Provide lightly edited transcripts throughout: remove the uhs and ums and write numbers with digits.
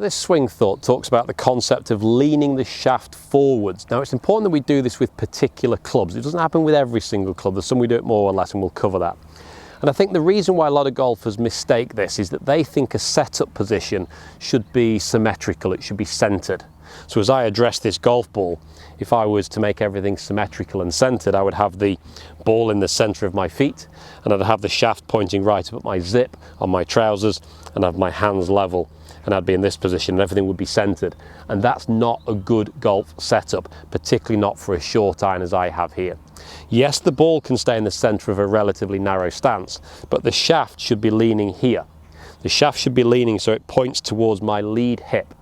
This swing thought talks about the concept of leaning the shaft forwards. Now it's important that we do this with particular clubs. It doesn't happen with every single club. There's some we do it more or less, and we'll cover that. And I think the reason why a lot of golfers mistake this is that they think a setup position should be symmetrical, it should be centered. So as I address this golf ball, if I was to make everything symmetrical and centered, I would have the ball in the center of my feet, and I'd have the shaft pointing right up at my zip on my trousers, and I'd have my hands level, and I'd be in this position and everything would be centered. And that's not a good golf setup, particularly not for a short iron as I have here. Yes, the ball can stay in the center of a relatively narrow stance, but the shaft should be leaning here. The shaft should be leaning so it points towards my lead hip.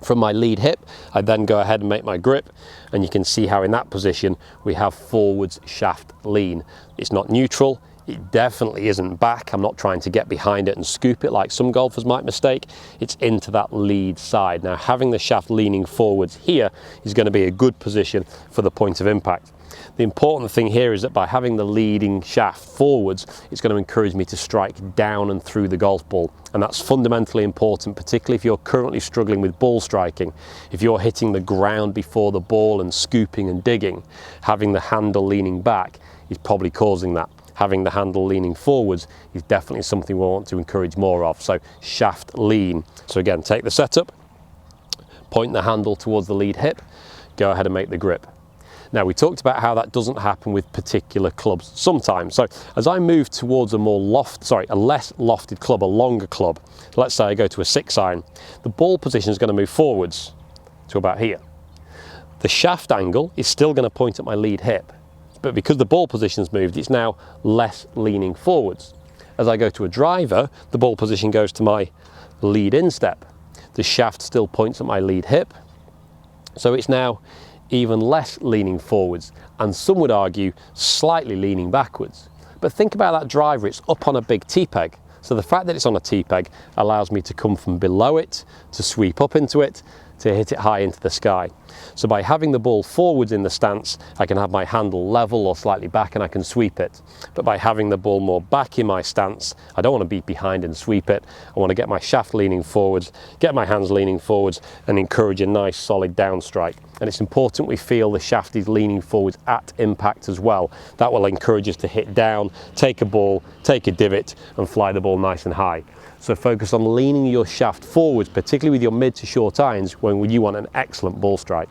From my lead hip, I then go ahead and make my grip, and you can see how in that position we have forwards shaft lean. It's not neutral, it definitely isn't back. I'm not trying to get behind it and scoop it like some golfers might mistake. It's into that lead side. Now having the shaft leaning forwards here is going to be a good position for the point of impact. The important thing here is that by having the leading shaft forwards, it's going to encourage me to strike down and through the golf ball. And that's fundamentally important, particularly if you're currently struggling with ball striking. If you're hitting the ground before the ball and scooping and digging, having the handle leaning back is probably causing that. Having the handle leaning forwards is definitely something we want to encourage more of. So shaft lean. So again, take the setup, point the handle towards the lead hip, go ahead and make the grip. Now we talked about how that doesn't happen with particular clubs sometimes. So as I move towards a less lofted club, a longer club, let's say I go to a 6-iron, the ball position is going to move forwards to about here. The shaft angle is still going to point at my lead hip, but because the ball position's moved, it's now less leaning forwards. As I go to a driver, the ball position goes to my lead instep. The shaft still points at my lead hip, so it's now even less leaning forwards, and some would argue slightly leaning backwards. But think about that driver, it's up on a big T-peg. So the fact that it's on a T-peg allows me to come from below it, to sweep up into it, to hit it high into the sky. So by having the ball forwards in the stance, I can have my handle level or slightly back and I can sweep it. But by having the ball more back in my stance, I don't want to be behind and sweep it. I want to get my shaft leaning forwards, get my hands leaning forwards, and encourage a nice solid down strike. And it's important we feel the shaft is leaning forwards at impact as well. That will encourage us to hit down, take a ball, take a divot, and fly the ball nice and high. So focus on leaning your shaft forwards, particularly with your mid to short irons when you want an excellent ball strike.